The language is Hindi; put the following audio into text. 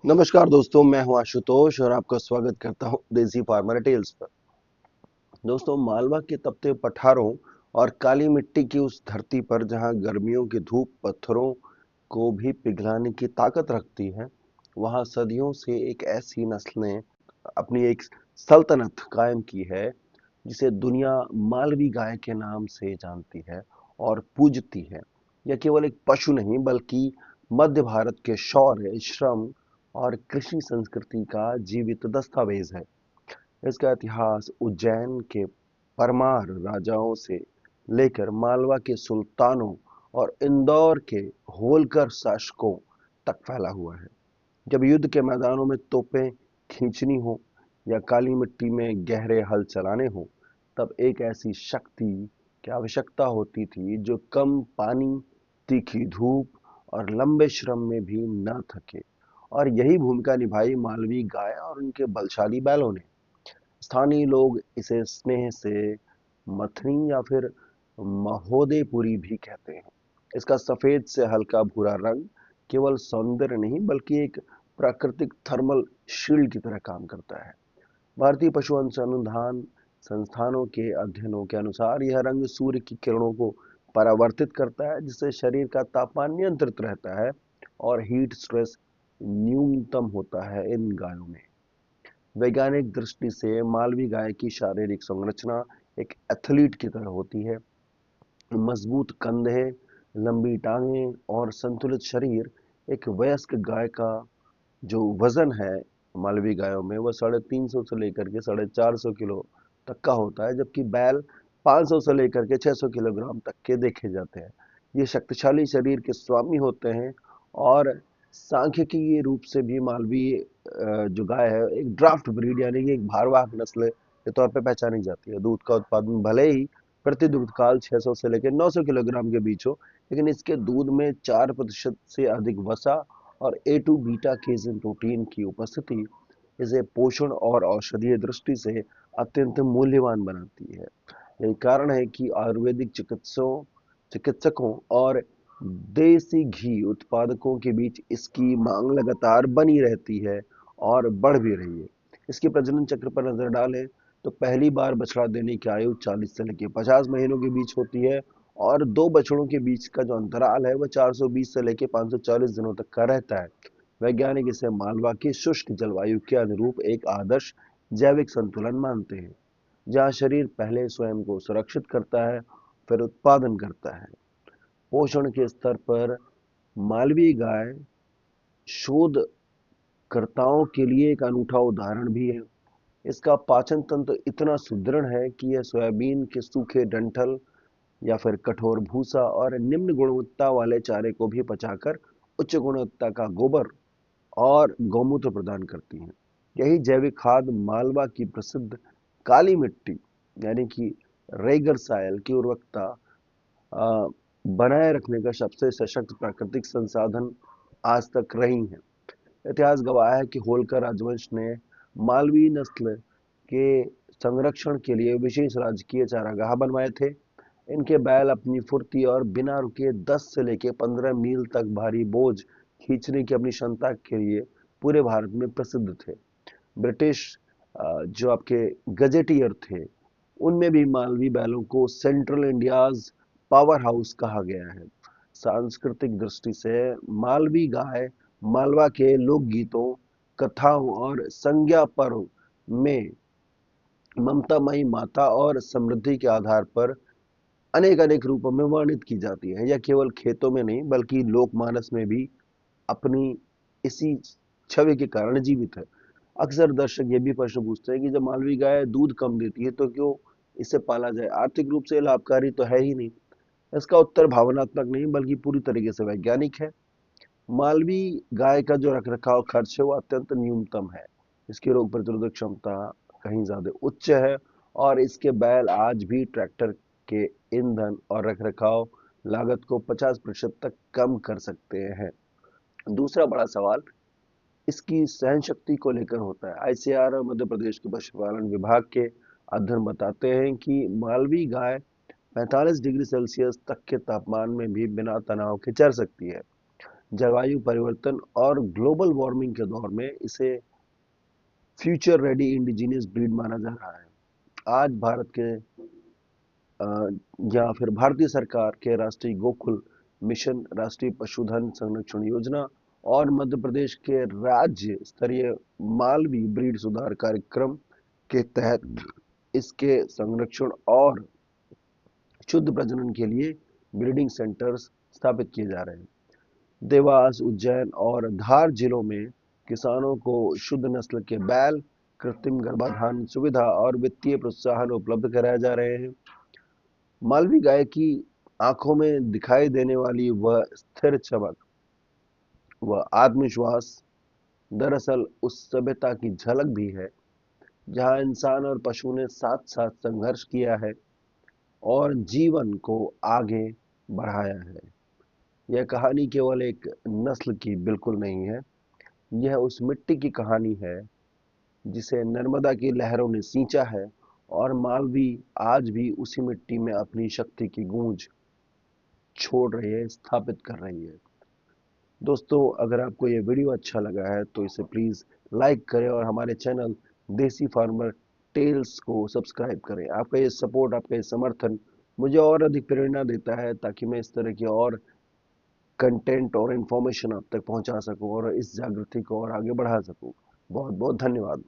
नमस्कार दोस्तों, मैं हूं आशुतोष और आपका स्वागत करता हूं देसी फार्मर टेल्स पर। दोस्तों, मालवा के तपते पठारों और काली मिट्टी की उस धरती पर जहां गर्मियों की धूप पत्थरों को भी पिघलाने की ताकत रखती है, वहां सदियों से एक ऐसी नस्ल ने अपनी एक सल्तनत कायम की है जिसे दुनिया मालवी गाय के नाम से जानती है और पूजती है। यह केवल एक पशु नहीं बल्कि मध्य भारत के शौर्य, श्रम और कृषि संस्कृति का जीवित दस्तावेज है। इसका इतिहास उज्जैन के परमार राजाओं से लेकर मालवा के सुल्तानों और इंदौर के होलकर शासकों तक फैला हुआ है। जब युद्ध के मैदानों में तोपें खींचनी हो या काली मिट्टी में गहरे हल चलाने हो, तब एक ऐसी शक्ति की आवश्यकता होती थी जो कम पानी, तीखी धूप और लंबे श्रम में भी न थके। और यही भूमिका निभाई मालवी गाय और उनके बलशाली बैलों ने। स्थानीय लोग इसे स्नेह से मथनी या फिर महोदयपुरी भी कहते हैं। इसका सफेद से हल्का भूरा रंग केवल सौंदर्य नहीं बल्कि एक प्राकृतिक थर्मल शील्ड की तरह काम करता है। भारतीय पशु अनुसंधान संस्थानों के अध्ययनों के अनुसार यह रंग सूर्य की किरणों को परावर्तित करता है, जिससे शरीर का तापमान नियंत्रित रहता है और हीट स्ट्रेस न्यूनतम होता है इन गायों में। वैज्ञानिक दृष्टि से मालवी गाय की शारीरिक संरचना एक एथलीट की तरह होती है। मजबूत कंधे, लंबी टांगें और संतुलित शरीर। एक वयस्क गाय का जो वजन है मालवी गायों में, वह 350 से लेकर के 450 किलो तक का होता है, जबकि बैल 500 से लेकर के 600 किलोग्राम तक के देखे जाते हैं। ये शक्तिशाली शरीर के स्वामी होते हैं और सांख्यिकीय रूप से भी मालवी जो गाय है एक ड्राफ्ट ब्रीड यानी कि एक भारवाहक नस्ल के तौर पे पहचानी जाती है। दूध का उत्पादन भले ही प्रति दूध काल 600 से लेकर 900 किलोग्राम के बीच हो, लेकिन इसके दूध में 4% से अधिक वसा और A2 बीटा केजिन प्रोटीन की उपस्थिति इसे पोषण और औषधीय दृष्टि से अत्यंत मूल्यवान बनाती है। यही कारण है कि आयुर्वेदिक चिकित्सकों और देसी घी उत्पादकों के बीच इसकी मांग लगातार बनी रहती है और बढ़ भी रही है। इसके प्रजनन चक्र पर नजर डालें तो पहली बार बछड़ा देने की आयु 40 से लेकर 50 महीनों के बीच होती है और दो बछड़ों के बीच का जो अंतराल है वह 420 से लेकर 540 दिनों तक का रहता है। वैज्ञानिक इसे मालवा की शुष्क जलवायु के अनुरूप एक आदर्श जैविक संतुलन मानते हैं, जहाँ शरीर पहले स्वयं को सुरक्षित करता है, फिर उत्पादन करता है। पोषण के स्तर पर मालवी गाय शोधकर्ताओं के लिए एक अनूठा उदाहरण भी है। इसका पाचन तंत्र इतना सुदृढ़ है कि यह सोयाबीन के सूखे डंठल या फिर कठोर भूसा और निम्न गुणवत्ता वाले चारे को भी पचाकर उच्च गुणवत्ता का गोबर और गौमूत्र प्रदान करती हैं। यही जैविक खाद मालवा की प्रसिद्ध काली मिट्टी यानी कि रेगर सायल की उर्वरकता बनाए रखने का सबसे सशक्त प्राकृतिक संसाधन आज तक रही है। इतिहास गवाह है कि होलकर राजवंश ने मालवी नस्ल के संरक्षण के लिए विशेष राजकीय चारागाह बनवाए थे। इनके बैल अपनी फुर्ती और बिना रुके 10 से लेकर 15 मील तक भारी बोझ खींचने की अपनी क्षमता के लिए पूरे भारत में प्रसिद्ध थे। ब्रिटिश जो आपके गजेटियर थे, उनमें भी मालवी बैलों को सेंट्रल इंडियाज पावर हाउस कहा गया है। सांस्कृतिक दृष्टि से मालवी गाय मालवा के लोकगीतों, कथाओं और संज्ञा पर्व में ममतामयी माता और समृद्धि के आधार पर अनेक अनेक रूपों में वर्णित की जाती है। यह केवल खेतों में नहीं बल्कि लोकमानस में भी अपनी इसी छवि के कारण जीवित है। अक्सर दर्शक ये भी प्रश्न पूछते हैं कि जब मालवी गाय दूध कम देती है तो क्यों इसे पाला जाए, आर्थिक रूप से लाभकारी तो है ही नहीं। इसका उत्तर भावनात्मक नहीं बल्कि पूरी तरीके से वैज्ञानिक है। मालवी गाय का जो रखरखाव खर्च है वो अत्यंत न्यूनतम है। इसकी रोग प्रतिरोधक क्षमता कहीं ज्यादा उच्च है और इसके बैल आज भी ट्रैक्टर के ईंधन और रखरखाव लागत को 50% तक कम कर सकते हैं। दूसरा बड़ा सवाल इसकी सहन शक्ति को लेकर होता है। आईसीआर और मध्य प्रदेश के पशुपालन विभाग के अध्ययन बताते हैं कि मालवी गाय 45 डिग्री सेल्सियस तक के तापमान में भी बिना तनाव के चर सकती है, जलवायु परिवर्तन और ग्लोबल वार्मिंग के दौर में इसे फ्यूचर रेडी इंडिजिनियस ब्रीड माना जा रहा है। आज भारत के या फिर भारतीय सरकार के राष्ट्रीय गोकुल मिशन, राष्ट्रीय पशुधन संरक्षण योजना और मध्य प्रदेश के राज्य स्तरीय मालवी ब्रीड सुधार कार्यक्रम के तहत इसके संरक्षण और शुद्ध प्रजनन के लिए ब्रीडिंग सेंटर्स स्थापित किए जा रहे हैं। देवास, उज्जैन और धार जिलों में किसानों को शुद्ध नस्ल के बैल, कृत्रिम गर्भाधान सुविधा और वित्तीय प्रोत्साहन उपलब्ध कराए जा रहे हैं। मालवी गाय की आंखों में दिखाई देने वाली वह स्थिर चमक, वह आत्मविश्वास दरअसल उस सभ्यता की झलक भी है जहां इंसान और पशु ने साथ साथ संघर्ष किया है और जीवन को आगे बढ़ाया है। यह कहानी केवल एक नस्ल की बिल्कुल नहीं है, यह उस मिट्टी की कहानी है जिसे नर्मदा की लहरों ने सींचा है और मालवी आज भी उसी मिट्टी में अपनी शक्ति की गूंज छोड़ रही है, स्थापित कर रही है। दोस्तों, अगर आपको ये वीडियो अच्छा लगा है तो इसे प्लीज़ लाइक करें और हमारे चैनल देसी फार्मर टेल्स को सब्सक्राइब करें। आपका ये सपोर्ट, आपका ये समर्थन मुझे और अधिक प्रेरणा देता है ताकि मैं इस तरह की और कंटेंट और इन्फॉर्मेशन आप तक पहुंचा सकूं और इस जागृति को और आगे बढ़ा सकूं। बहुत बहुत धन्यवाद।